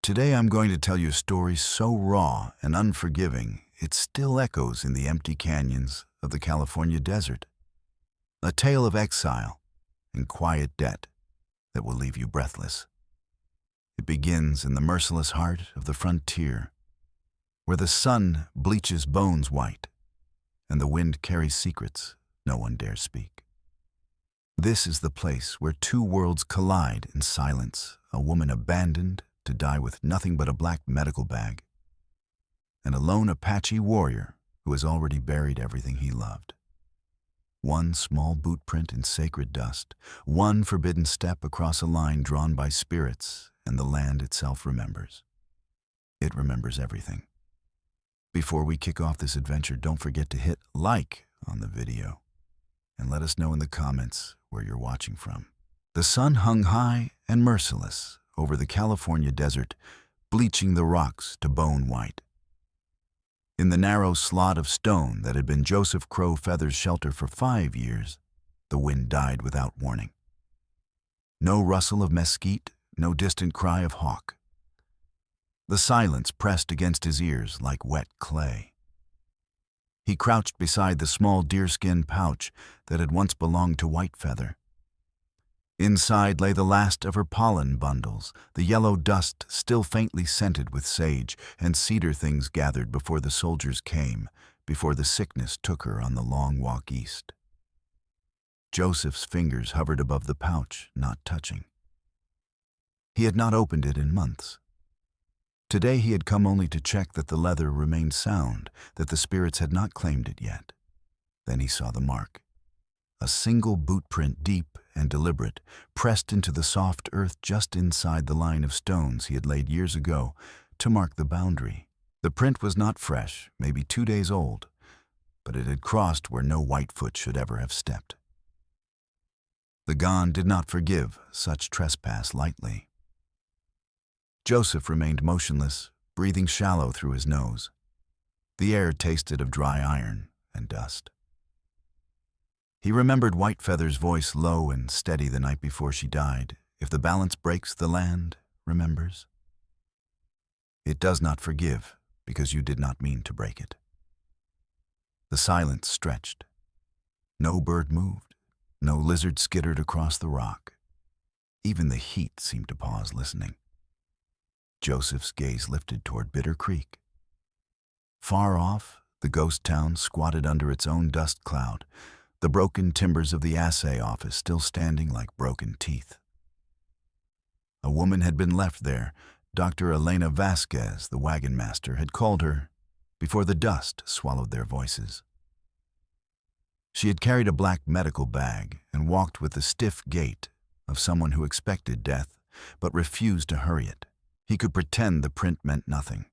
Today I'm going to tell you a story so raw and unforgiving it still echoes in the empty canyons of the California desert. A tale of exile and quiet debt that will leave you breathless. It begins in the merciless heart of the frontier, where the sun bleaches bones white and the wind carries secrets no one dares speak. This is the place where two worlds collide in silence, a woman abandoned to die with nothing but a black medical bag, and a lone Apache warrior who has already buried everything he loved. One small boot print in sacred dust, one forbidden step across a line drawn by spirits, and the land itself remembers. It remembers everything. Before we kick off this adventure, don't forget to hit like on the video and let us know in the comments where you're watching from. The sun hung high and merciless over the California desert, bleaching the rocks to bone white. In the narrow slot of stone that had been Joseph Crow Feather's shelter for 5 years, the wind died without warning. No rustle of mesquite, no distant cry of hawk. The silence pressed against his ears like wet clay. He crouched beside the small deerskin pouch that had once belonged to White Feather. Inside lay the last of her pollen bundles, the yellow dust still faintly scented with sage and cedar things gathered before the soldiers came, before the sickness took her on the long walk east. Joseph's fingers hovered above the pouch, not touching. He had not opened it in months. Today he had come only to check that the leather remained sound, that the spirits had not claimed it yet. Then he saw the mark. A single boot print, deep and deliberate, pressed into the soft earth just inside the line of stones he had laid years ago to mark the boundary. The print was not fresh, maybe 2 days old, but it had crossed where no Whitefoot should ever have stepped. The Gon did not forgive such trespass lightly. Joseph remained motionless, breathing shallow through his nose. The air tasted of dry iron and dust. He remembered White Feather's voice, low and steady the night before she died. If the balance breaks, the land remembers. It does not forgive because you did not mean to break it. The silence stretched. No bird moved. No lizard skittered across the rock. Even the heat seemed to pause, listening. Joseph's gaze lifted toward Bitter Creek. Far off, the ghost town squatted under its own dust cloud, the broken timbers of the assay office still standing like broken teeth. A woman had been left there. Dr. Elena Vasquez, the wagon master, had called her before the dust swallowed their voices. She had carried a black medical bag and walked with the stiff gait of someone who expected death but refused to hurry it. He could pretend the print meant nothing.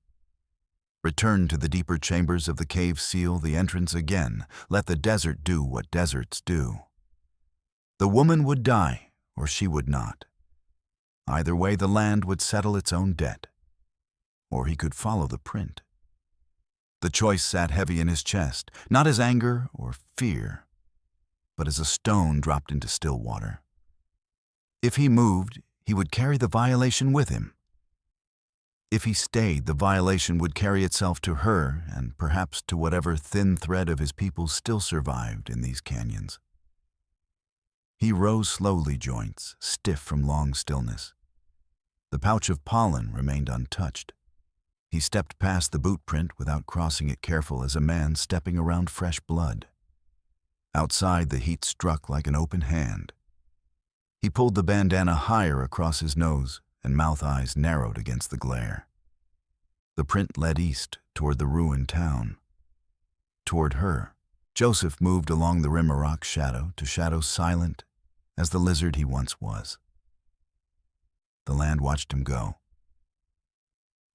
Return to the deeper chambers of the cave, seal the entrance again. Let the desert do what deserts do. The woman would die, or she would not. Either way, the land would settle its own debt. Or he could follow the print. The choice sat heavy in his chest, not as anger or fear, but as a stone dropped into still water. If he moved, he would carry the violation with him. If he stayed, the violation would carry itself to her and perhaps to whatever thin thread of his people still survived in these canyons. He rose slowly, joints stiff from long stillness. The pouch of pollen remained untouched. He stepped past the boot print without crossing it, careful as a man stepping around fresh blood. Outside, the heat struck like an open hand. He pulled the bandana higher across his nose, and mouth-eyes narrowed against the glare. The print led east, toward the ruined town. Toward her, Joseph moved along the rim of rock, shadow to shadow, silent as the lizard he once was. The land watched him go.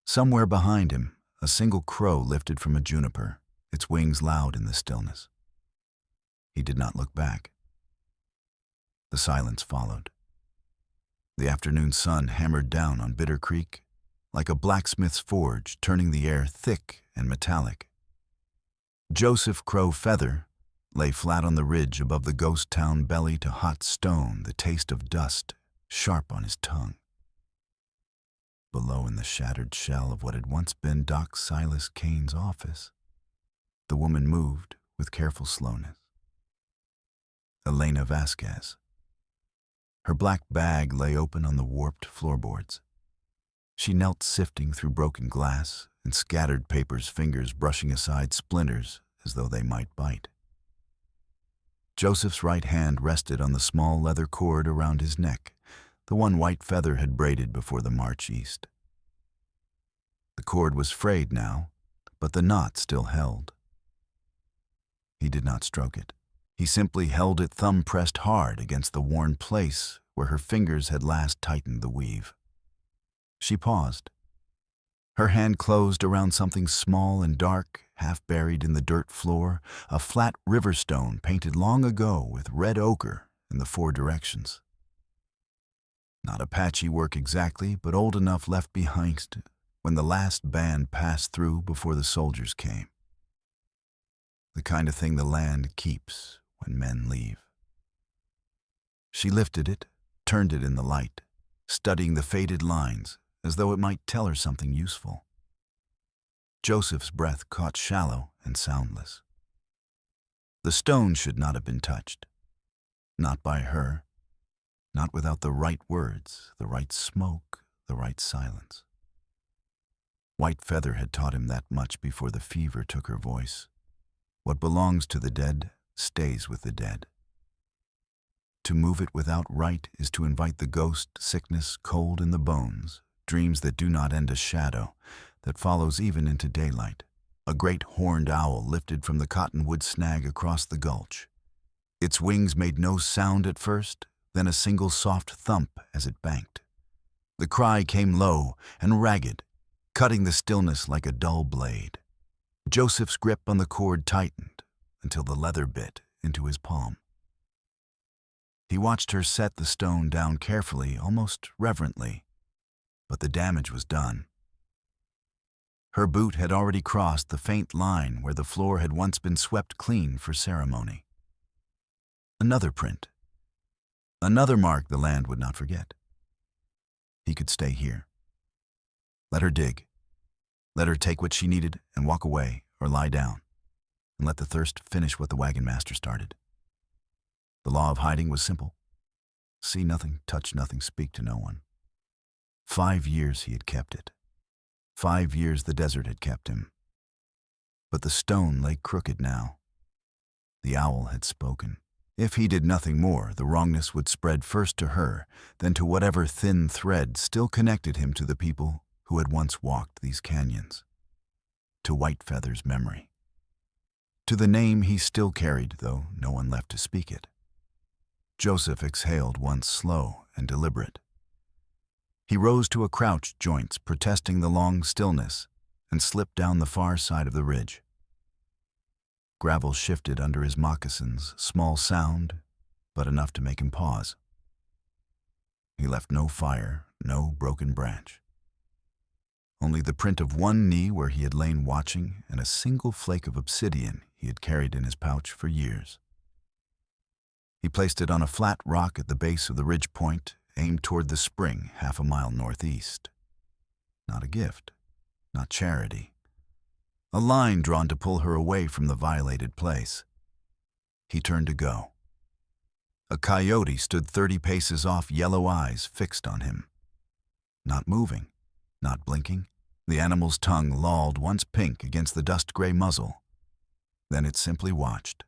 Somewhere behind him, a single crow lifted from a juniper, its wings loud in the stillness. He did not look back. The silence followed. The afternoon sun hammered down on Bitter Creek like a blacksmith's forge, turning the air thick and metallic. Joseph Crow Feather lay flat on the ridge above the ghost town belly to hot stone, the taste of dust sharp on his tongue. below in the shattered shell of what had once been Doc Silas Kane's office, the woman moved with careful slowness. Elena Vasquez. Her black bag lay open on the warped floorboards. She knelt sifting through broken glass and scattered papers, fingers brushing aside splinters as though they might bite. Joseph's right hand rested on the small leather cord around his neck, the one White Feather had braided before the march east. The cord was frayed now, but the knot still held. He did not stroke it. He simply held it thumb pressed hard against the worn place where her fingers had last tightened the weave. She paused. Her hand closed around something small and dark, half buried in the dirt floor, a flat river stone painted long ago with red ochre in the 4 directions. Not Apache work exactly, but old enough left behind when the last band passed through before the soldiers came. The kind of thing the land keeps when men leave. She lifted it, turned it in the light, studying the faded lines as though it might tell her something useful. Joseph's breath caught shallow and soundless. The stone should not have been touched. Not by her. Not without the right words, the right smoke, the right silence. White Feather had taught him that much before the fever took her voice. What belongs to the dead stays with the dead. To move it without right is to invite the ghost, sickness, cold in the bones, dreams that do not end a shadow, that follows even into daylight. A great horned owl lifted from the cottonwood snag across the gulch. Its wings made no sound at first, then a single soft thump as it banked. The cry came low and ragged, cutting the stillness like a dull blade. Joseph's grip on the cord tightened until the leather bit into his palm. He watched her set the stone down carefully, almost reverently, but the damage was done. Her boot had already crossed the faint line where the floor had once been swept clean for ceremony. Another print. Another mark the land would not forget. He could stay here. Let her dig. Let her take what she needed and walk away or lie down, and let the thirst finish what the wagon master started. The law of hiding was simple. See nothing, touch nothing, speak to no one. 5 years he had kept it. 5 years the desert had kept him. But the stone lay crooked now. The owl had spoken. If he did nothing more, the wrongness would spread first to her, then to whatever thin thread still connected him to the people who had once walked these canyons. To White Feather's memory. To the name he still carried, though no one left to speak it. Joseph exhaled once slow and deliberate. He rose to a crouched joints, protesting the long stillness, and slipped down the far side of the ridge. Gravel shifted under his moccasins, small sound, but enough to make him pause. He left no fire, no broken branch. Only the print of one knee where he had lain watching and a single flake of obsidian he had carried in his pouch for years. He placed it on a flat rock at the base of the ridge point, aimed toward the spring 1/2 mile northeast. Not a gift, not charity. A line drawn to pull her away from the violated place. He turned to go. A coyote stood 30 paces off, yellow eyes fixed on him. Not moving, not blinking. The animal's tongue lolled once pink against the dust-gray muzzle. Then it simply watched.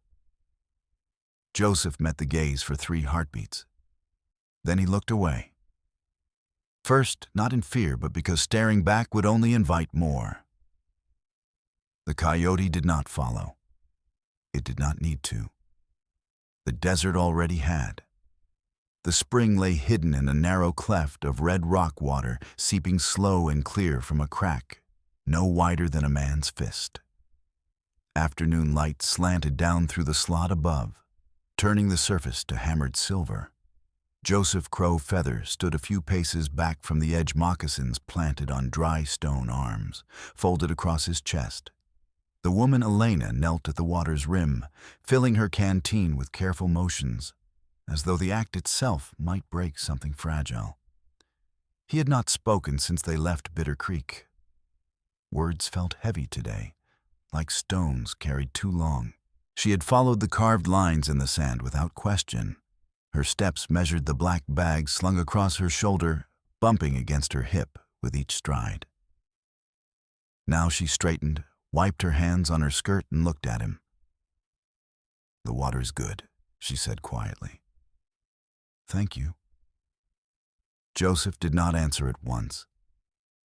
Joseph met the gaze for 3 heartbeats. Then he looked away. First, not in fear, but because staring back would only invite more. The coyote did not follow. It did not need to. The desert already had. The spring lay hidden in a narrow cleft of red rock water, seeping slow and clear from a crack no wider than a man's fist. Afternoon light slanted down through the slot above, turning the surface to hammered silver. Joseph Crow Feather stood a few paces back from the edge, moccasins planted on dry stone arms, folded across his chest. The woman Elena knelt at the water's rim, filling her canteen with careful motions, as though the act itself might break something fragile. He had not spoken since they left Bitter Creek. Words felt heavy today, like stones carried too long. She had followed the carved lines in the sand without question. Her steps measured the black bag slung across her shoulder, bumping against her hip with each stride. Now she straightened, wiped her hands on her skirt, and looked at him. "The water's good," she said quietly. "Thank you." Joseph did not answer at once.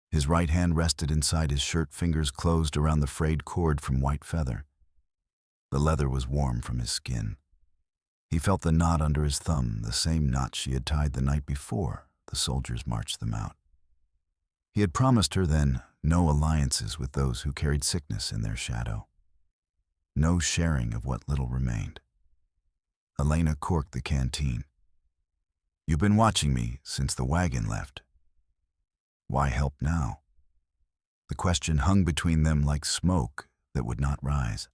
His right hand rested inside his shirt, fingers closed around the frayed cord from white feather. The leather was warm from his skin. He felt the knot under his thumb, the same knot she had tied the night before the soldiers marched them out. He had promised her then no alliances with those who carried sickness in their shadow. No sharing of what little remained. Elena corked the canteen. "You've been watching me since the wagon left. Why help now?" The question hung between them like smoke that would not rise.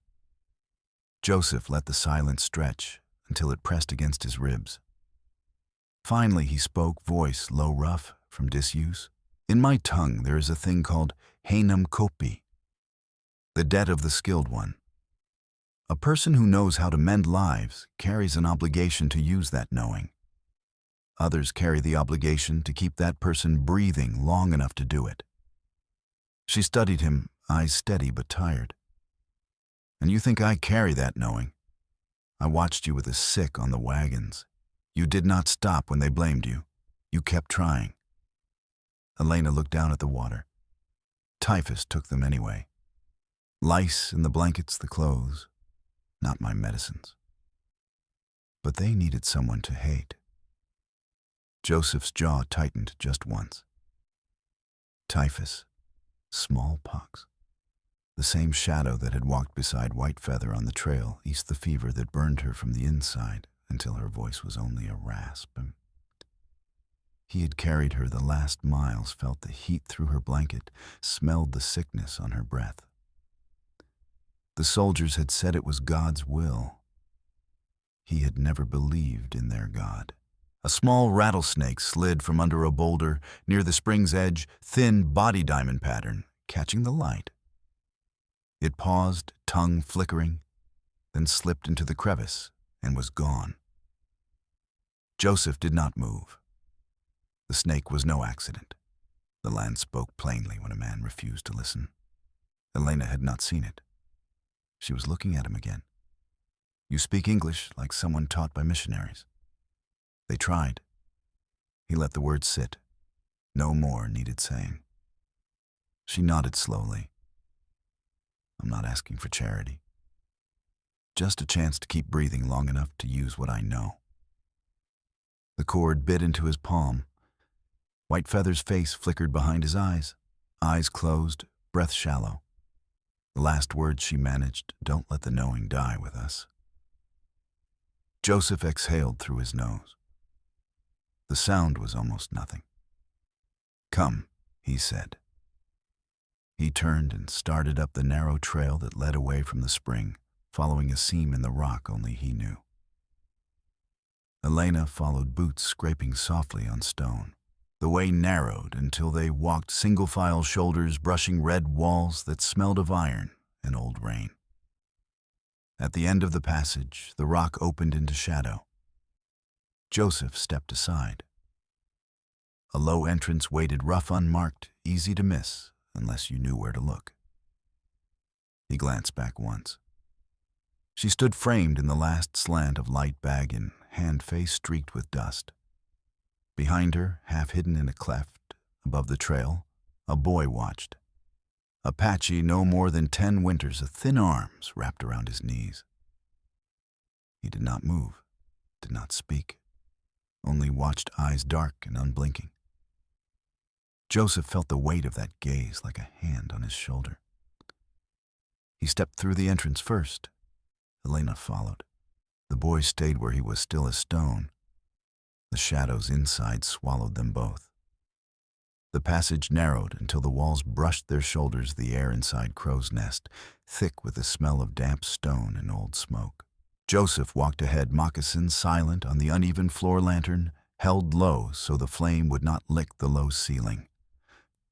Joseph let the silence stretch until it pressed against his ribs. Finally he spoke, voice low, rough from disuse. "In my tongue there is a thing called henam copi, the debt of the skilled one. A person who knows how to mend lives carries an obligation to use that knowing. Others carry the obligation to keep that person breathing long enough to do it." She studied him, eyes steady but tired. "And you think I carry that knowing? I watched you with the sick on the wagons. You did not stop when they blamed you. You kept trying." Elena looked down at the water. Typhus took them anyway. Lice in the blankets, the clothes, not my medicines. But they needed someone to hate. Joseph's jaw tightened just once. Typhus, smallpox, the same shadow that had walked beside White Feather on the trail, eased the fever that burned her from the inside until her voice was only a rasp. He had carried her the last miles, felt the heat through her blanket, smelled the sickness on her breath. The soldiers had said it was God's will. He had never believed in their God. A small rattlesnake slid from under a boulder near the spring's edge, thin body diamond pattern, catching the light. It paused, tongue flickering, then slipped into the crevice and was gone. Joseph did not move. The snake was no accident. The land spoke plainly when a man refused to listen. Elena had not seen it. She was looking at him again. "You speak English like someone taught by missionaries." They tried. He let the words sit. No more needed saying. She nodded slowly. "I'm not asking for charity. Just a chance to keep breathing long enough to use what I know." The cord bit into his palm. White Feather's face flickered behind his eyes closed, breath shallow. The last words she managed, "Don't let the knowing die with us." Joseph exhaled through his nose. The sound was almost nothing. "Come," he said. He turned and started up the narrow trail that led away from the spring, following a seam in the rock only he knew. Elena followed, boots scraping softly on stone. The way narrowed until they walked single-file shoulders, brushing red walls that smelled of iron and old rain. At the end of the passage, the rock opened into shadow. Joseph stepped aside. A low entrance waited, rough, unmarked, easy to miss unless you knew where to look. He glanced back once. She stood framed in the last slant of light baggin, hand-face streaked with dust. Behind her, half hidden in a cleft above the trail, a boy watched. Apache, no more than 10 winters, of thin arms wrapped around his knees. He did not move, did not speak, only watched, eyes dark and unblinking. Joseph felt the weight of that gaze like a hand on his shoulder. He stepped through the entrance first. Elena followed. The boy stayed where he was, still as stone. The shadows inside swallowed them both. The passage narrowed until the walls brushed their shoulders, the air inside Crow's Nest, thick with the smell of damp stone and old smoke. Joseph walked ahead, moccasins silent on the uneven floor lantern, held low so the flame would not lick the low ceiling.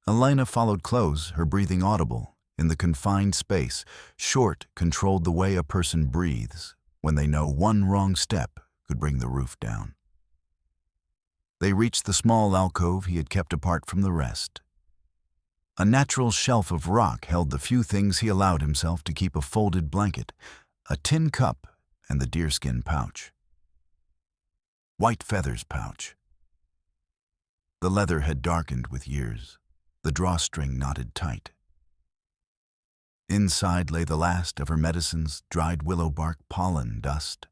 Elena followed close, her breathing audible. In the confined space, Short controlled the way a person breathes when they know one wrong step could bring the roof down. They reached the small alcove he had kept apart from the rest. A natural shelf of rock held the few things he allowed himself to keep: a folded blanket, a tin cup, and the deerskin pouch. White Feather's pouch. The leather had darkened with years, the drawstring knotted tight. Inside lay the last of her medicines: dried willow bark, pollen, dust,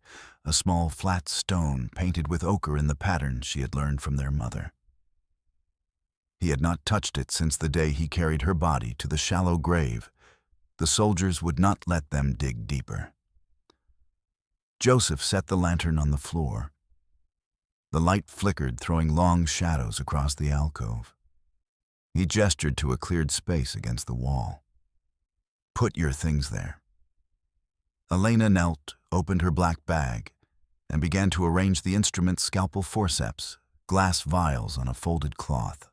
a small flat stone painted with ochre in the pattern she had learned from their mother. He had not touched it since the day he carried her body to the shallow grave. The soldiers would not let them dig deeper. Joseph set the lantern on the floor. The light flickered, throwing long shadows across the alcove. He gestured to a cleared space against the wall. "Put your things there." Elena knelt, opened her black bag, and began to arrange the instruments: scalpel, forceps, glass vials on a folded cloth.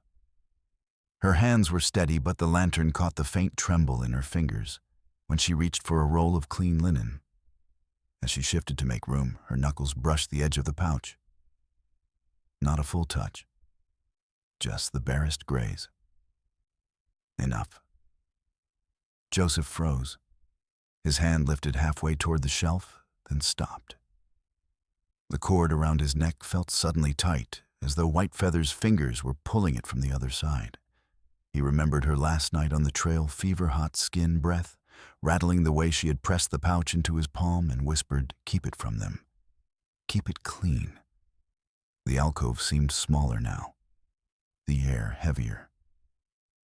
Her hands were steady, but the lantern caught the faint tremble in her fingers when she reached for a roll of clean linen. As she shifted to make room, her knuckles brushed the edge of the pouch. Not a full touch, just the barest graze. Enough. Joseph froze. His hand lifted halfway toward the shelf, then stopped. The cord around his neck felt suddenly tight, as though White Feather's fingers were pulling it from the other side. He remembered her last night on the trail, fever-hot skin breath, rattling the way she had pressed the pouch into his palm and whispered, "Keep it from them. Keep it clean." The alcove seemed smaller now, the air heavier.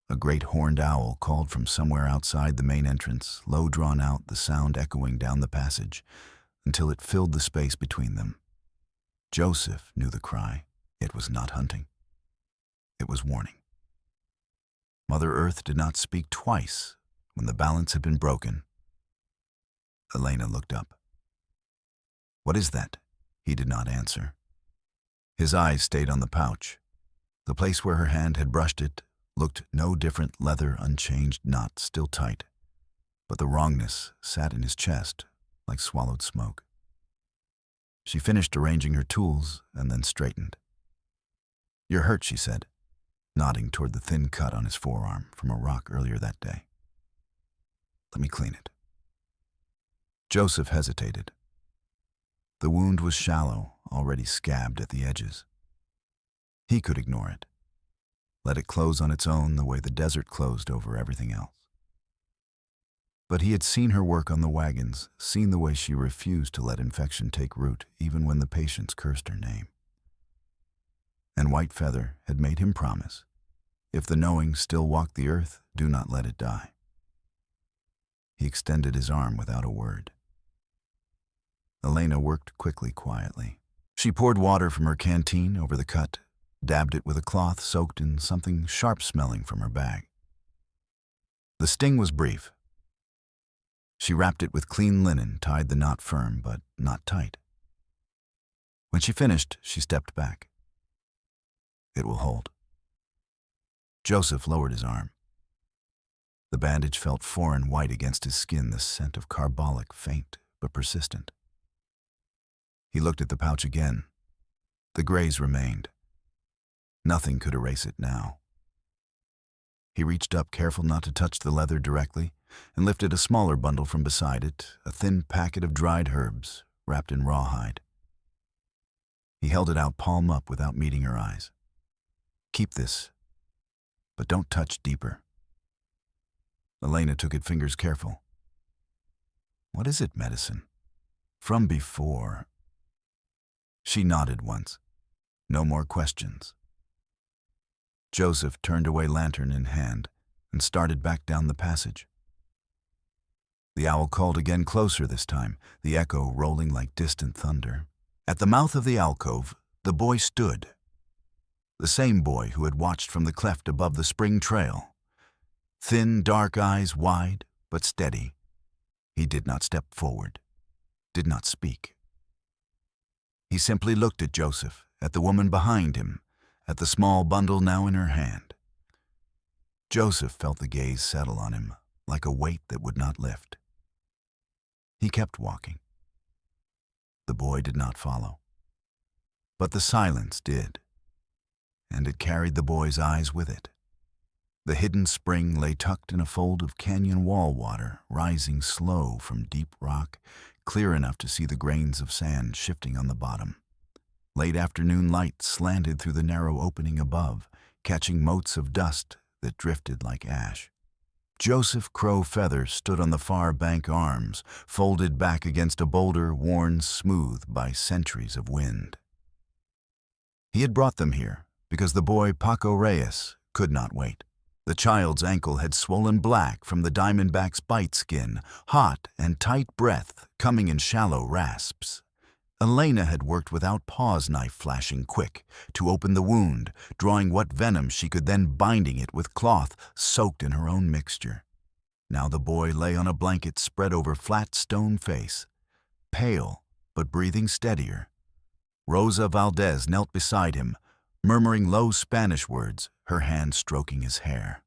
A great horned owl called from somewhere outside the main entrance, low drawn out, the sound echoing down the passage, until it filled the space between them. Joseph knew the cry. It was not hunting. It was warning. Mother Earth did not speak twice when the balance had been broken. Elena looked up. "What is that?" He did not answer. His eyes stayed on the pouch. The place where her hand had brushed it looked no different: leather, unchanged, knot still tight. But the wrongness sat in his chest like swallowed smoke. She finished arranging her tools and then straightened. "You're hurt," she said, nodding toward the thin cut on his forearm from a rock earlier that day. "Let me clean it." Joseph hesitated. The wound was shallow, already scabbed at the edges. He could ignore it, let it close on its own the way the desert closed over everything else. But he had seen her work on the wagons, seen the way she refused to let infection take root even when the patients cursed her name. And White Feather had made him promise, if the knowing still walked the earth, do not let it die. He extended his arm without a word. Elena worked quickly, quietly. She poured water from her canteen over the cut, dabbed it with a cloth soaked in something sharp-smelling from her bag. The sting was brief. She wrapped it with clean linen, tied the knot firm, but not tight. When she finished, she stepped back. "It will hold." Joseph lowered his arm. The bandage felt foreign white against his skin, the scent of carbolic, faint but persistent. He looked at the pouch again. The graze remained. Nothing could erase it now. He reached up, careful not to touch the leather directly, and lifted a smaller bundle from beside it, a thin packet of dried herbs wrapped in rawhide. He held it out palm up without meeting her eyes. "Keep this, but don't touch deeper." Elena took it, fingers careful. "What is it, medicine? From before?" She nodded once. No more questions. Joseph turned away, lantern in hand, and started back down the passage. The owl called again, closer this time, the echo rolling like distant thunder. At the mouth of the alcove, the boy stood. The same boy who had watched from the cleft above the spring trail. Thin, dark eyes, wide but steady. He did not step forward, did not speak. He simply looked at Joseph, at the woman behind him, at the small bundle now in her hand. Joseph felt the gaze settle on him like a weight that would not lift. He kept walking. The boy did not follow. But the silence did, and it carried the boy's eyes with it. The hidden spring lay tucked in a fold of canyon wall water, rising slow from deep rock, clear enough to see the grains of sand shifting on the bottom. Late afternoon light slanted through the narrow opening above, catching motes of dust that drifted like ash. Joseph Crow Feather stood on the far bank arms, folded back against a boulder worn smooth by centuries of wind. He had brought them here because the boy Paco Reyes could not wait. The child's ankle had swollen black from the diamondback's bite skin, hot and tight breath coming in shallow rasps. Elena had worked without pause knife flashing quick to open the wound, drawing what venom she could, then binding it with cloth soaked in her own mixture. Now the boy lay on a blanket spread over flat stone face, pale but breathing steadier. Rosa Valdez knelt beside him, murmuring low Spanish words, her hand stroking his hair.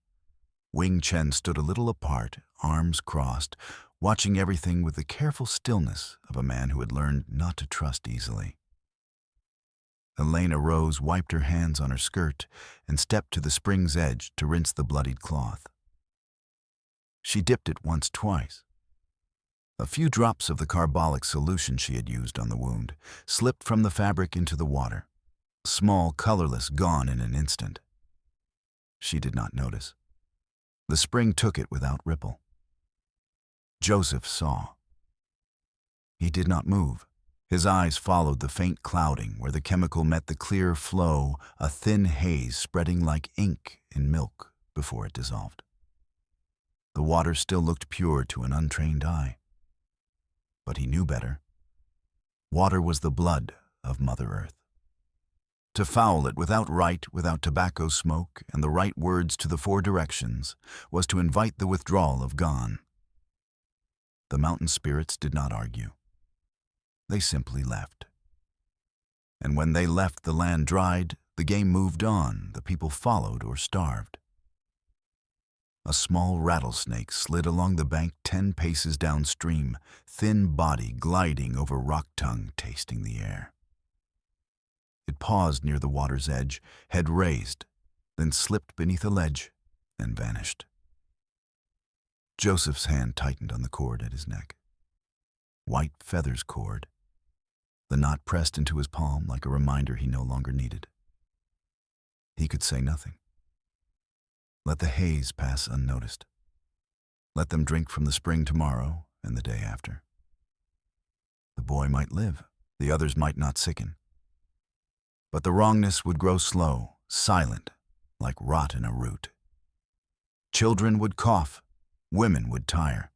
Wing Chen stood a little apart, arms crossed, watching everything with the careful stillness of a man who had learned not to trust easily. Elena rose, wiped her hands on her skirt, and stepped to the spring's edge to rinse the bloodied cloth. She dipped it once, twice. A few drops of the carbolic solution she had used on the wound slipped from the fabric into the water, small, colorless, gone in an instant. She did not notice. The spring took it without ripple. Joseph saw. He did not move. His eyes followed the faint clouding where the chemical met the clear flow, a thin haze spreading like ink in milk before it dissolved. The water still looked pure to an untrained eye. But he knew better. Water was the blood of Mother Earth. To foul it without rite, without tobacco smoke, and the right words to the four directions, was to invite the withdrawal of Gone. The mountain spirits did not argue. They simply left. And when they left, the land dried, the game moved on, the people followed or starved. A small rattlesnake slid along the bank 10 paces downstream, thin body gliding over rock tongue, tasting the air. It paused near the water's edge, head raised, then slipped beneath a ledge and vanished. Joseph's hand tightened on the cord at his neck. White feathers cord. The knot pressed into his palm like a reminder he no longer needed. He could say nothing. Let the haze pass unnoticed. Let them drink from the spring tomorrow and the day after. The boy might live, the others might not sicken. But the wrongness would grow slow, silent, like rot in a root. Children would cough, women would tire.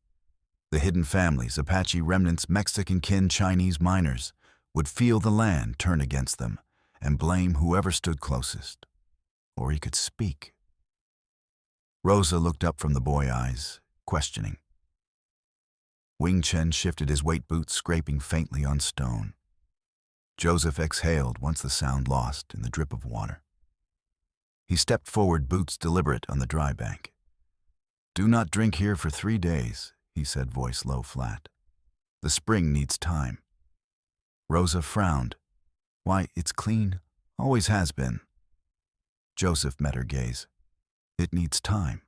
The hidden families, Apache remnants, Mexican kin, Chinese miners, would feel the land turn against them and blame whoever stood closest. Or he could speak. Rosa looked up from the boy eyes, questioning. Wing Chen shifted his weight boots, scraping faintly on stone. Joseph exhaled once the sound lost in the drip of water. He stepped forward, boots deliberate on the dry bank. "Do not drink here for 3 days," he said, voice low, flat. "The spring needs time." Rosa frowned. "Why, it's clean. Always has been." Joseph met her gaze. "It needs time."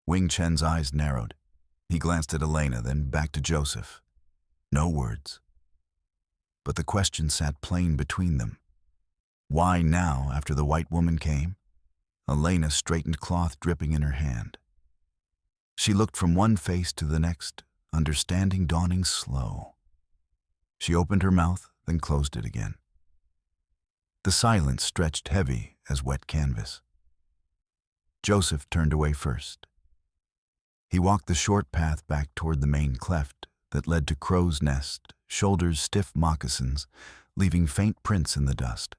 Wing Chen's eyes narrowed. He glanced at Elena, then back to Joseph. No words. But the question sat plain between them. Why now, after the white woman came? Elena straightened cloth dripping in her hand. She looked from one face to the next, understanding dawning slow. She opened her mouth, then closed it again. The silence stretched heavy as wet canvas. Joseph turned away first. He walked the short path back toward the main cleft that led to Crow's Nest, shoulders stiff moccasins, leaving faint prints in the dust.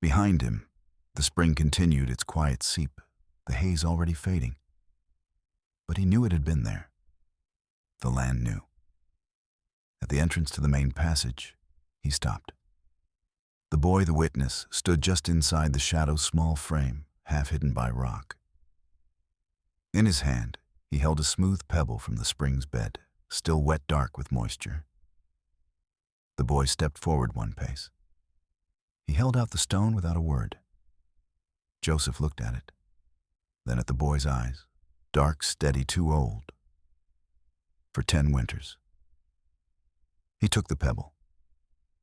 Behind him, the spring continued its quiet seep, the haze already fading. But he knew it had been there. The land knew. At the entrance to the main passage, he stopped. The boy, the witness, stood just inside the shadow's small frame, half hidden by rock. In his hand, he held a smooth pebble from the spring's bed, still wet dark with moisture. The boy stepped forward one pace. He held out the stone without a word. Joseph looked at it, then at the boy's eyes, dark, steady, too old for 10 winters. He took the pebble.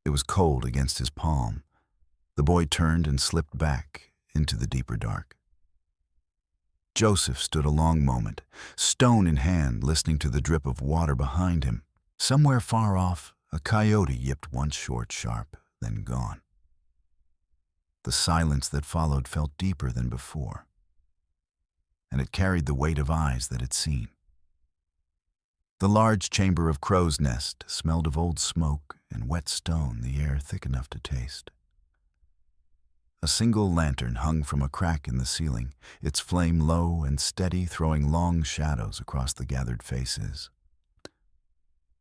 It was cold against his palm. The boy turned and slipped back into the deeper dark. Joseph stood a long moment, stone in hand, listening to the drip of water behind him. Somewhere far off, a coyote yipped once short, sharp, then gone. The silence that followed felt deeper than before, and it carried the weight of eyes that had seen. The large chamber of Crow's Nest smelled of old smoke and wet stone, the air thick enough to taste. A single lantern hung from a crack in the ceiling, its flame low and steady, throwing long shadows across the gathered faces.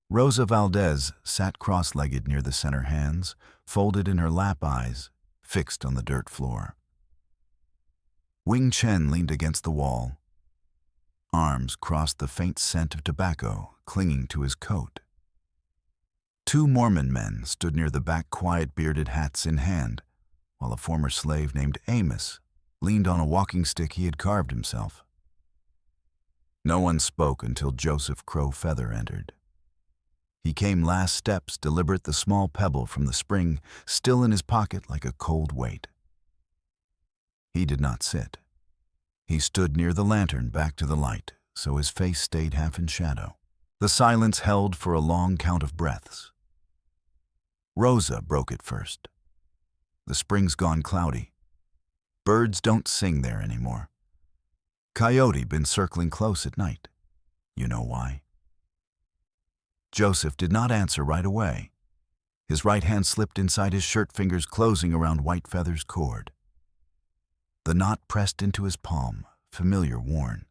Rosa Valdez sat cross-legged near the center hands, folded in her lap, eyes fixed on the dirt floor. Wing Chen leaned against the wall. Arms crossed the faint scent of tobacco clinging to his coat. 2 Mormon men stood near the back, quiet, bearded, hats in hand, while a former slave named Amos leaned on a walking stick he had carved himself. No one spoke until Joseph Crow Feather entered. He came last steps, deliberate, the small pebble from the spring still in his pocket like a cold weight. He did not sit. He stood near the lantern, back to the light, so his face stayed half in shadow. The silence held for a long count of breaths. Rosa broke it first. The spring's gone cloudy. Birds don't sing there anymore. Coyote been circling close at night. You know why? Joseph did not answer right away. His right hand slipped inside his shirt, fingers closing around White Feather's cord. The knot pressed into his palm, familiar, worn.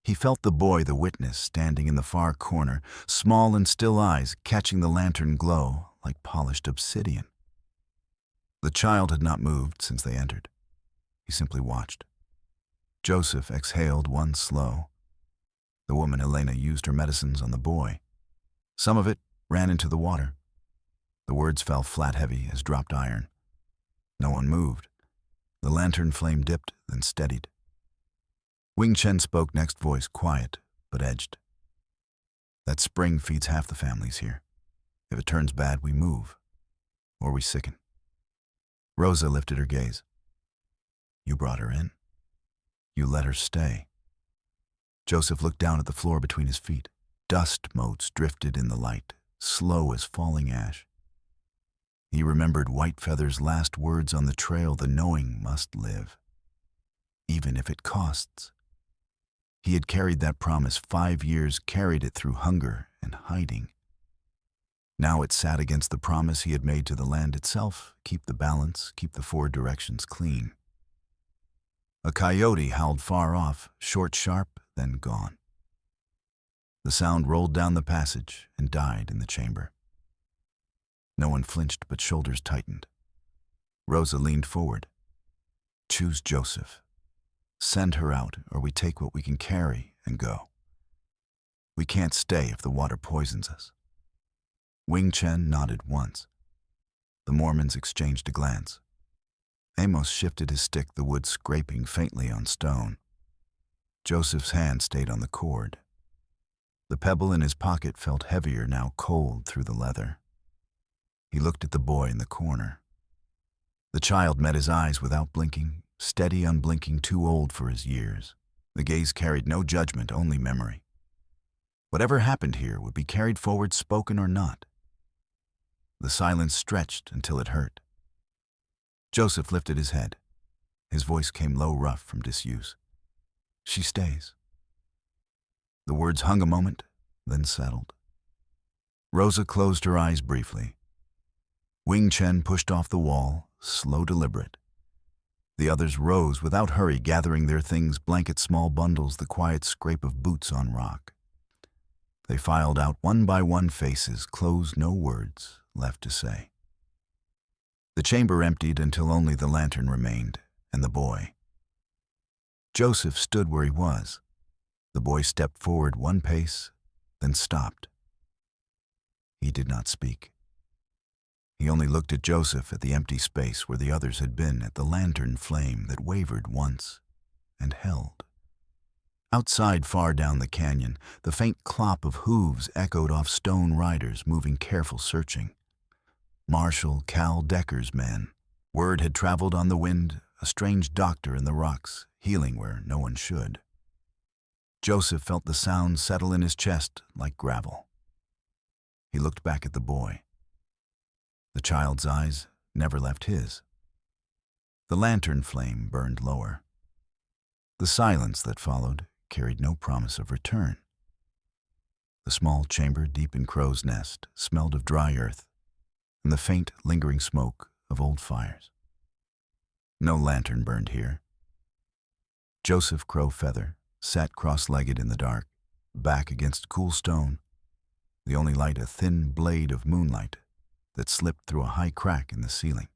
He felt the boy, the witness, standing in the far corner, small and still eyes catching the lantern glow like polished obsidian. The child had not moved since they entered. He simply watched. Joseph exhaled one slow. The woman Elena used her medicines on the boy. Some of it ran into the water. The words fell flat, heavy as dropped iron. No one moved. The lantern flame dipped, then steadied. Wing Chen spoke next, voice quiet but edged. That spring feeds half the families here. If it turns bad, we move, or we sicken. Rosa lifted her gaze. You brought her in. You let her stay. Joseph looked down at the floor between his feet. Dust motes drifted in the light, slow as falling ash. He remembered White Feather's last words on the trail: the knowing must live, even if it costs. He had carried that promise 5 years, carried it through hunger and hiding. Now it sat against the promise he had made to the land itself: keep the balance, keep the 4 directions clean. A coyote howled far off, short, sharp, then gone. The sound rolled down the passage and died in the chamber. No one flinched, but shoulders tightened. Rosa leaned forward. Choose Joseph. Send her out, or we take what we can carry and go. We can't stay if the water poisons us. Wing Chen nodded once. The Mormons exchanged a glance. Amos shifted his stick, the wood scraping faintly on stone. Joseph's hand stayed on the cord. The pebble in his pocket felt heavier now, cold through the leather. He looked at the boy in the corner. The child met his eyes without blinking, steady, unblinking, too old for his years. The gaze carried no judgment, only memory. Whatever happened here would be carried forward, spoken or not. The silence stretched until it hurt. Joseph lifted his head. His voice came low, rough from disuse. She stays. The words hung a moment, then settled. Rosa closed her eyes briefly. Wing Chen pushed off the wall, slow, deliberate. The others rose without hurry, gathering their things, blanket, small bundles, the quiet scrape of boots on rock. They filed out one by one, faces closed, no words left to say. The chamber emptied until only the lantern remained, and the boy. Joseph stood where he was. The boy stepped forward one pace, then stopped. He did not speak. He only looked at Joseph, at the empty space where the others had been, at the lantern flame that wavered once and held. Outside, far down the canyon, the faint clop of hooves echoed off stone riders moving careful searching. Marshal Cal Decker's men. Word had traveled on the wind, a strange doctor in the rocks, healing where no one should. Joseph felt the sound settle in his chest like gravel. He looked back at the boy. The child's eyes never left his. The lantern flame burned lower. The silence that followed carried no promise of return. The small chamber deep in Crow's Nest smelled of dry earth and the faint, lingering smoke of old fires. No lantern burned here. Joseph Crow Feather sat cross-legged in the dark, back against cool stone, the only light a thin blade of moonlight that slipped through a high crack in the ceiling.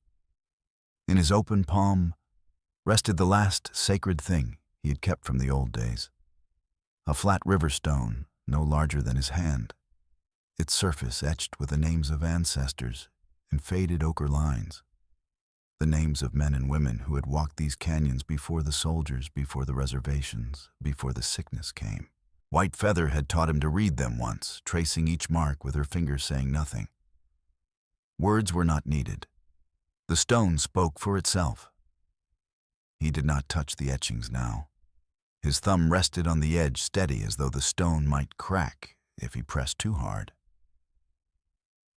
In his open palm rested the last sacred thing he had kept from the old days, a flat river stone no larger than his hand, its surface etched with the names of ancestors in faded ochre lines, the names of men and women who had walked these canyons before the soldiers, before the reservations, before the sickness came. White Feather had taught him to read them once, tracing each mark with her finger saying nothing. Words were not needed. The stone spoke for itself. He did not touch the etchings now. His thumb rested on the edge, steady as though the stone might crack if he pressed too hard.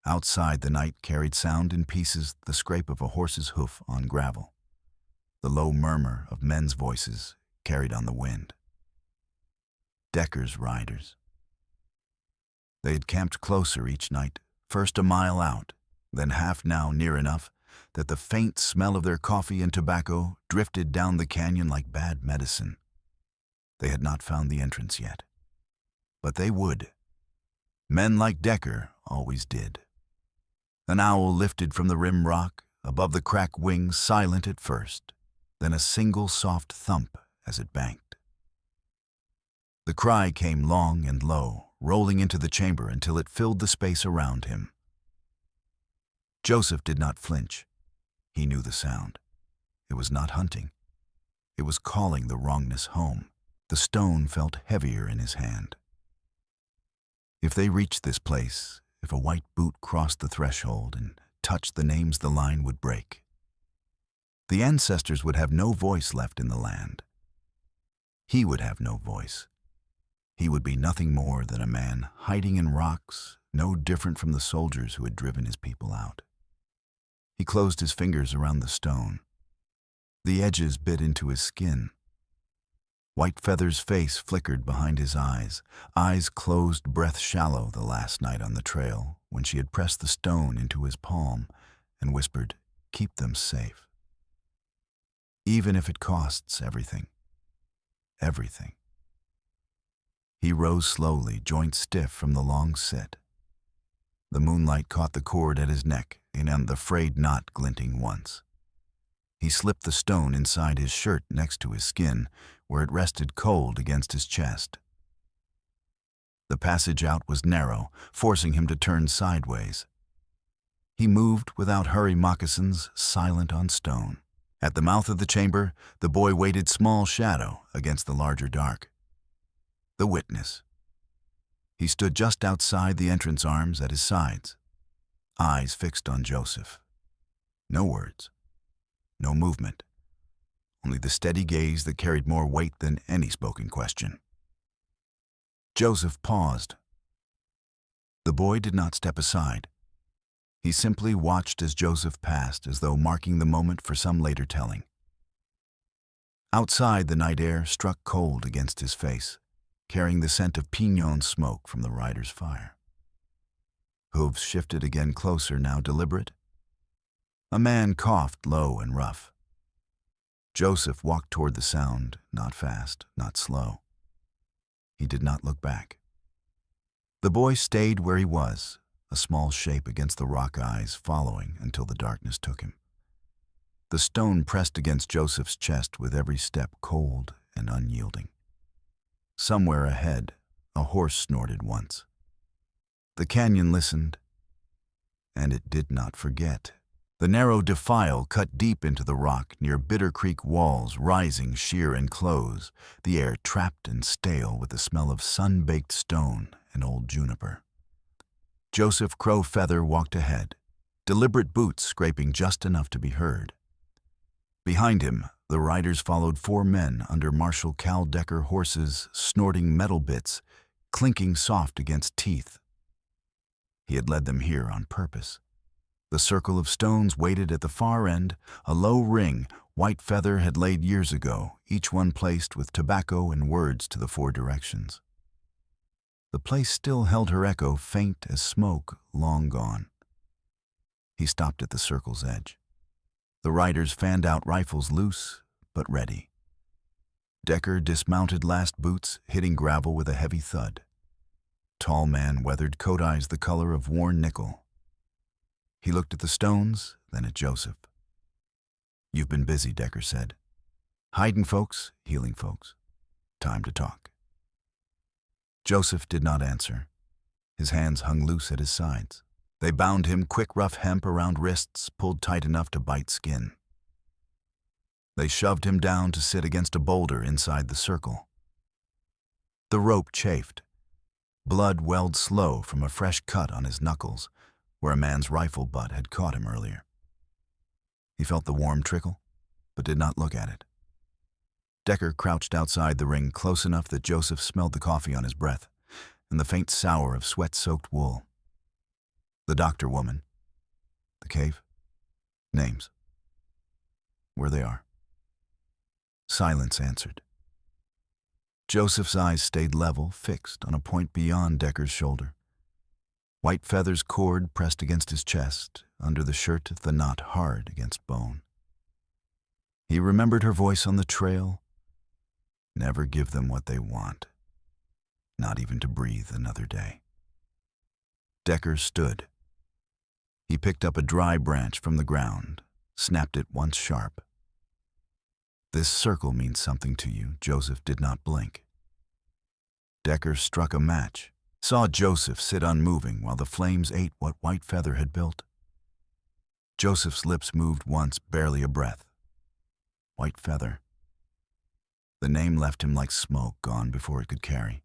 Outside, the night carried sound in pieces, the scrape of a horse's hoof on gravel, the low murmur of men's voices carried on the wind. Decker's riders. They had camped closer each night, first a mile out, then half now near enough that the faint smell of their coffee and tobacco drifted down the canyon like bad medicine. They had not found the entrance yet, but they would. Men like Decker always did. An owl lifted from the rim rock, above the cracked wings, silent at first, then a single soft thump as it banked. The cry came long and low, rolling into the chamber until it filled the space around him. Joseph did not flinch. He knew the sound. It was not hunting. It was calling the wrongness home. The stone felt heavier in his hand. If they reached this place, if a white boot crossed the threshold and touched the names, the line would break. The ancestors would have no voice left in the land. He would have no voice. He would be nothing more than a man hiding in rocks, no different from the soldiers who had driven his people out. He closed his fingers around the stone. The edges bit into his skin. White Feather's face flickered behind his eyes closed, breath shallow the last night on the trail when she had pressed the stone into his palm and whispered, "Keep them safe. Even if it costs everything. Everything." He rose slowly, joints stiff from the long sit. The moonlight caught the cord at his neck and the frayed knot glinting once. He slipped the stone inside his shirt next to his skin, where it rested cold against his chest. The passage out was narrow, forcing him to turn sideways. He moved without hurry, moccasins silent on stone. At the mouth of the chamber, the boy waited small shadow against the larger dark. The witness. He stood just outside the entrance arms at his sides, eyes fixed on Joseph. No words. No movement, only the steady gaze that carried more weight than any spoken question. Joseph paused. The boy did not step aside. He simply watched as Joseph passed, as though marking the moment for some later telling. Outside, the night air struck cold against his face, carrying the scent of pinon smoke from the rider's fire. Hooves shifted again closer, now deliberate. A man coughed low and rough. Joseph walked toward the sound, not fast, not slow. He did not look back. The boy stayed where he was, a small shape against the rock eyes, following until the darkness took him. The stone pressed against Joseph's chest with every step cold and unyielding. Somewhere ahead, a horse snorted once. The canyon listened, and it did not forget. The narrow defile cut deep into the rock near Bitter Creek walls, rising sheer and close, the air trapped and stale with the smell of sun-baked stone and old juniper. Joseph Crow Feather walked ahead, deliberate boots scraping just enough to be heard. Behind him, the riders followed 4 men under Marshal Cal Decker horses, snorting metal bits, clinking soft against teeth. He had led them here on purpose. The circle of stones waited at the far end, a low ring White Feather had laid years ago, each one placed with tobacco and words to the 4 directions. The place still held her echo, faint as smoke long gone. He stopped at the circle's edge. The riders fanned out, rifles loose but ready. Decker dismounted last boots, hitting gravel with a heavy thud. Tall man, weathered coat eyes the color of worn nickel. He looked at the stones, then at Joseph. "You've been busy," Decker said. "Hiding folks, healing folks. Time to talk." Joseph did not answer. His hands hung loose at his sides. They bound him, quick rough hemp around wrists, pulled tight enough to bite skin. They shoved him down to sit against a boulder inside the circle. The rope chafed. Blood welled slow from a fresh cut on his knuckles, where a man's rifle butt had caught him earlier. He felt the warm trickle, but did not look at it. Decker crouched outside the ring close enough that Joseph smelled the coffee on his breath and the faint sour of sweat-soaked wool. The doctor woman. The cave. Names. Where they are. Silence answered. Joseph's eyes stayed level, fixed on a point beyond Decker's shoulder. White Feather's cord pressed against his chest, under the shirt the knot hard against bone. He remembered her voice on the trail. Never give them what they want, not even to breathe another day. Decker stood. He picked up a dry branch from the ground, snapped it once sharp. "This circle means something to you." Joseph did not blink. Decker struck a match, saw Joseph sit unmoving while the flames ate what White Feather had built. Joseph's lips moved once, barely a breath. White Feather. The name left him like smoke, gone before it could carry.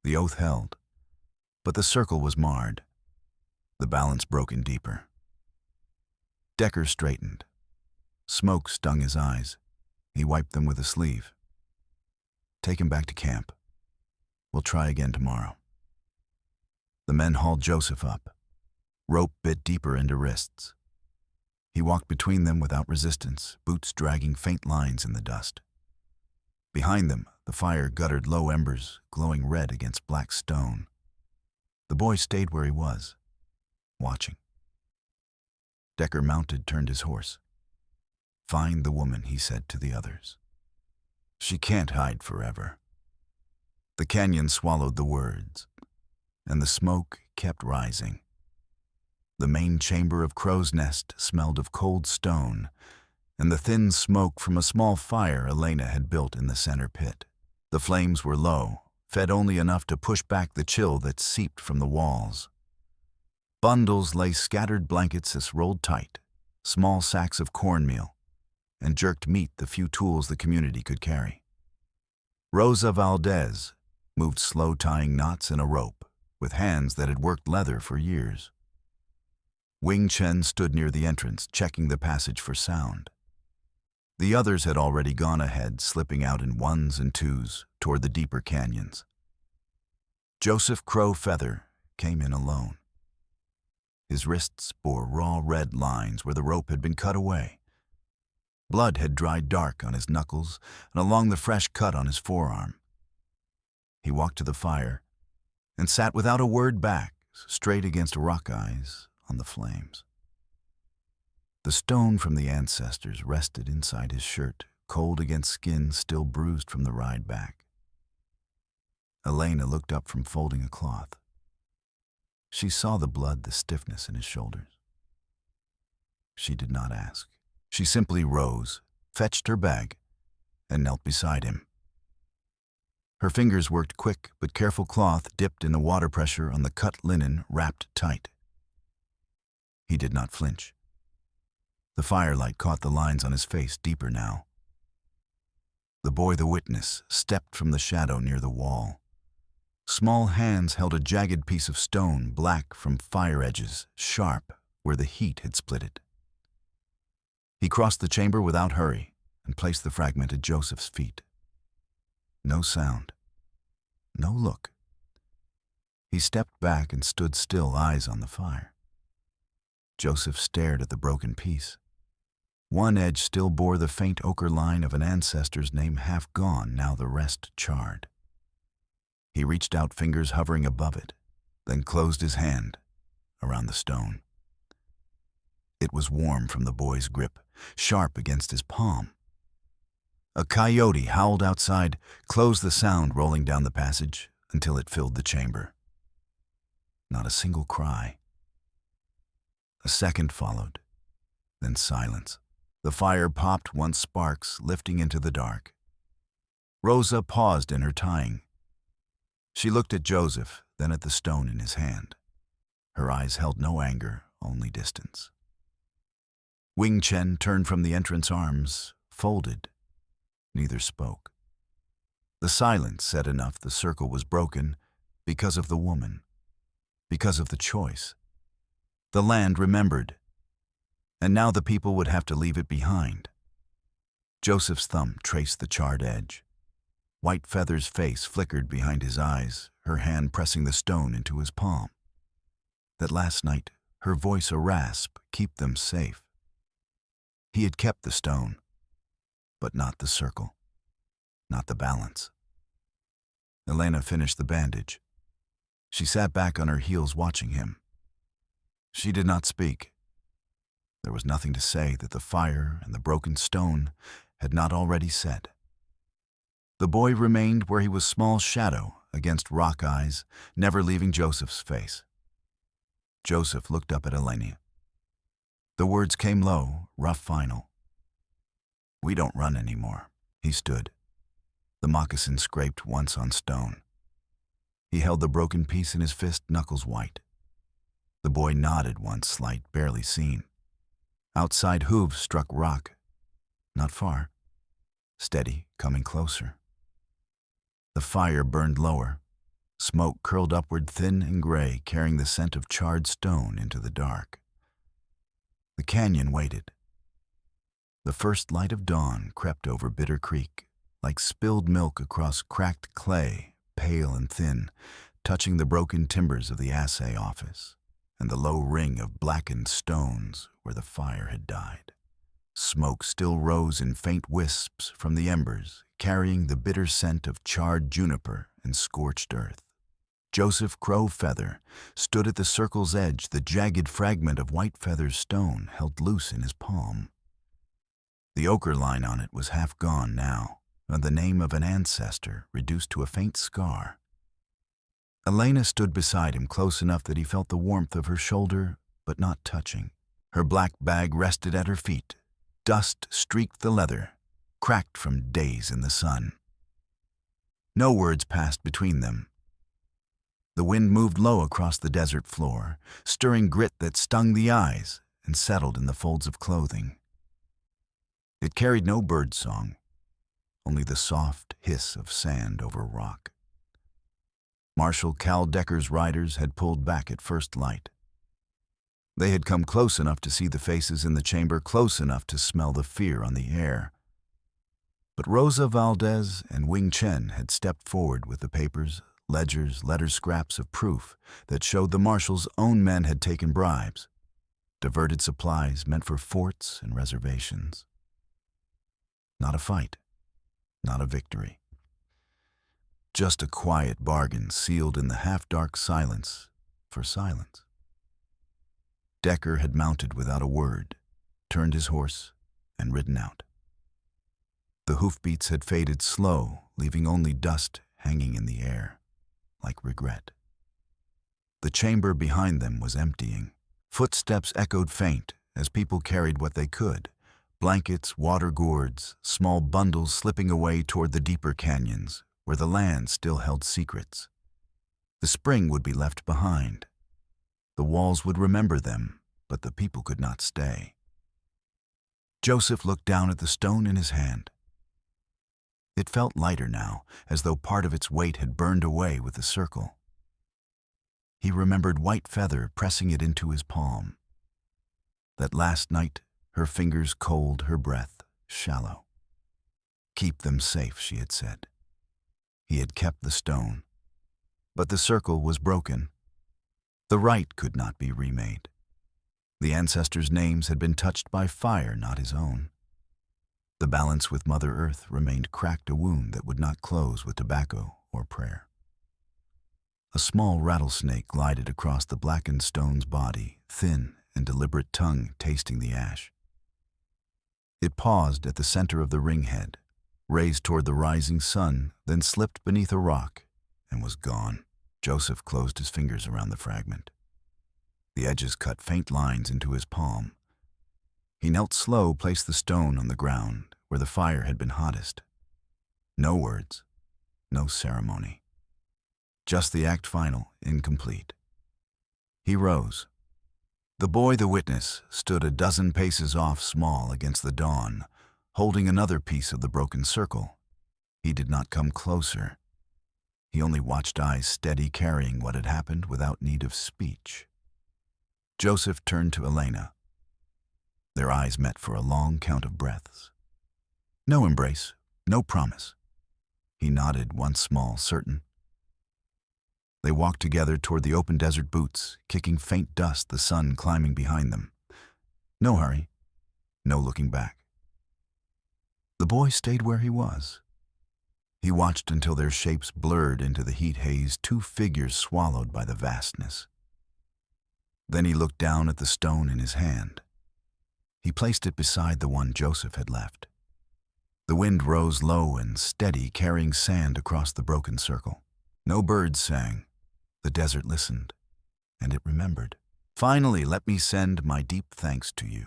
The oath held, but the circle was marred, the balance broken deeper. Decker straightened. Smoke stung his eyes. He wiped them with a sleeve. "Take him back to camp. We'll try again tomorrow." The men hauled Joseph up. Rope bit deeper into wrists. He walked between them without resistance, boots dragging faint lines in the dust. Behind them, the fire guttered low embers, glowing red against black stone. The boy stayed where he was, watching. Decker mounted, turned his horse. "Find the woman," he said to the others. "She can't hide forever." The canyon swallowed the words, and the smoke kept rising. The main chamber of Crow's Nest smelled of cold stone, and the thin smoke from a small fire Elena had built in the center pit. The flames were low, fed only enough to push back the chill that seeped from the walls. Bundles lay scattered, blankets as rolled tight, small sacks of cornmeal, and jerked meat, the few tools the community could carry. Rosa Valdez moved slow, tying knots in a rope, with hands that had worked leather for years. Wing Chen stood near the entrance, checking the passage for sound. The others had already gone ahead, slipping out in ones and twos toward the deeper canyons. Joseph Crow Feather came in alone. His wrists bore raw red lines where the rope had been cut away. Blood had dried dark on his knuckles and along the fresh cut on his forearm. He walked to the fire and sat without a word back, straight against rock eyes on the flames. The stone from the ancestors rested inside his shirt, cold against skin still bruised from the ride back. Elena looked up from folding a cloth. She saw the blood, the stiffness in his shoulders. She did not ask. She simply rose, fetched her bag, and knelt beside him. Her fingers worked quick but careful cloth dipped in the water pressure on the cut linen wrapped tight. He did not flinch. The firelight caught the lines on his face deeper now. The boy, the witness, stepped from the shadow near the wall. Small hands held a jagged piece of stone, black from fire edges, sharp where the heat had split it. He crossed the chamber without hurry and placed the fragment at Joseph's feet. No sound. No look. He stepped back and stood still, eyes on the fire. Joseph stared at the broken piece. One edge still bore the faint ochre line of an ancestor's name, half gone, now the rest charred. He reached out, fingers hovering above it, then closed his hand around the stone. It was warm from the boy's grip, sharp against his palm. A coyote howled outside, closed the sound rolling down the passage until it filled the chamber. Not a single cry. A second followed, then silence. The fire popped once sparks, lifting into the dark. Rosa paused in her tying. She looked at Joseph, then at the stone in his hand. Her eyes held no anger, only distance. Wing Chen turned from the entrance, arms folded. Neither spoke. The silence said enough. The circle was broken because of the woman, because of the choice. The land remembered, and now the people would have to leave it behind. Joseph's thumb traced the charred edge. White Feather's face flickered behind his eyes, her hand pressing the stone into his palm. That last night, her voice a rasp, keep them safe. He had kept the stone, but not the circle, not the balance. Elena finished the bandage. She sat back on her heels watching him. She did not speak. There was nothing to say that the fire and the broken stone had not already said. The boy remained where he was, small shadow against rock eyes, never leaving Joseph's face. Joseph looked up at Elena. The words came low, rough, final. "We don't run anymore." He stood. The moccasin scraped once on stone. He held the broken piece in his fist, knuckles white. The boy nodded once, slight, barely seen. Outside, hooves struck rock. Not far. Steady, coming closer. The fire burned lower. Smoke curled upward, thin and gray, carrying the scent of charred stone into the dark. The canyon waited. The first light of dawn crept over Bitter Creek, like spilled milk across cracked clay, pale and thin, touching the broken timbers of the assay office and the low ring of blackened stones where the fire had died. Smoke still rose in faint wisps from the embers, carrying the bitter scent of charred juniper and scorched earth. Joseph Crow Feather stood at the circle's edge, the jagged fragment of White Feather's stone held loose in his palm. The ochre line on it was half gone now, and the name of an ancestor reduced to a faint scar. Elena stood beside him, close enough that he felt the warmth of her shoulder, but not touching. Her black bag rested at her feet. Dust streaked the leather, cracked from days in the sun. No words passed between them. The wind moved low across the desert floor, stirring grit that stung the eyes and settled in the folds of clothing. It carried no bird song, only the soft hiss of sand over rock. Marshal Cal Decker's riders had pulled back at first light. They had come close enough to see the faces in the chamber, close enough to smell the fear on the air. But Rosa Valdez and Wing Chen had stepped forward with the papers, ledgers, letter scraps of proof that showed the marshal's own men had taken bribes, diverted supplies meant for forts and reservations. Not a fight, not a victory. Just a quiet bargain sealed in the half-dark silence for silence. Decker had mounted without a word, turned his horse, and ridden out. The hoofbeats had faded slow, leaving only dust hanging in the air, like regret. The chamber behind them was emptying. Footsteps echoed faint as people carried what they could, Blankets, water gourds, small bundles slipping away toward the deeper canyons, where the land still held secrets. The spring would be left behind. The walls would remember them, but the people could not stay. Joseph looked down at the stone in his hand. It felt lighter now, as though part of its weight had burned away with the circle. He remembered White Feather pressing it into his palm. That last night, her fingers cold, her breath shallow. "Keep them safe," she had said. He had kept the stone, but the circle was broken. The rite could not be remade. The ancestors' names had been touched by fire, not his own. The balance with Mother Earth remained cracked, a wound that would not close with tobacco or prayer. A small rattlesnake glided across the blackened stone's body, thin and deliberate tongue tasting the ash. It paused at the center of the ring head, raised toward the rising sun, then slipped beneath a rock and was gone. Joseph closed his fingers around the fragment. The edges cut faint lines into his palm. He knelt slow, placed the stone on the ground where the fire had been hottest. No words, no ceremony. Just the act final, incomplete. He rose. The boy, the witness, stood a dozen paces off, small against the dawn, holding another piece of the broken circle. He did not come closer. He only watched, eyes steady, carrying what had happened without need of speech. Joseph turned to Elena. Their eyes met for a long count of breaths. No embrace, no promise. He nodded, once small, certain. They walked together toward the open desert buttes, kicking faint dust, the sun climbing behind them. No hurry, no looking back. The boy stayed where he was. He watched until their shapes blurred into the heat haze, two figures swallowed by the vastness. Then he looked down at the stone in his hand. He placed it beside the one Joseph had left. The wind rose low and steady, carrying sand across the broken circle. No birds sang. The desert listened, and it remembered. Finally, let me send my deep thanks to you.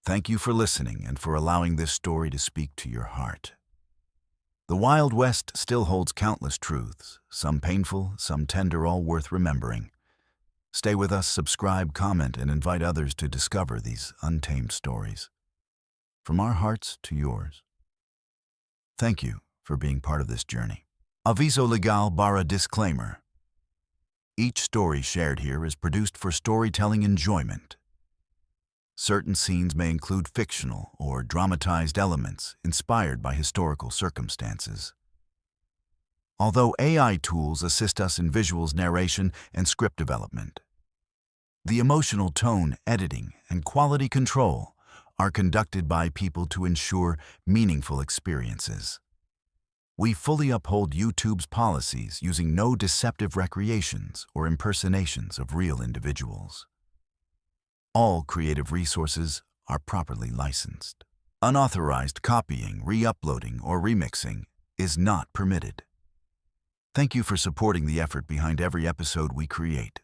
Thank you for listening and for allowing this story to speak to your heart. The Wild West still holds countless truths, some painful, some tender, all worth remembering. Stay with us, subscribe, comment, and invite others to discover these untamed stories. From our hearts to yours. Thank you for being part of this journey. Aviso legal barra disclaimer. Each story shared here is produced for storytelling enjoyment. Certain scenes may include fictional or dramatized elements inspired by historical circumstances. Although AI tools assist us in visuals, narration, and script development, the emotional tone, editing, and quality control are conducted by people to ensure meaningful experiences. We fully uphold YouTube's policies, using no deceptive recreations or impersonations of real individuals. All creative resources are properly licensed. Unauthorized copying, re-uploading, or remixing is not permitted. Thank you for supporting the effort behind every episode we create.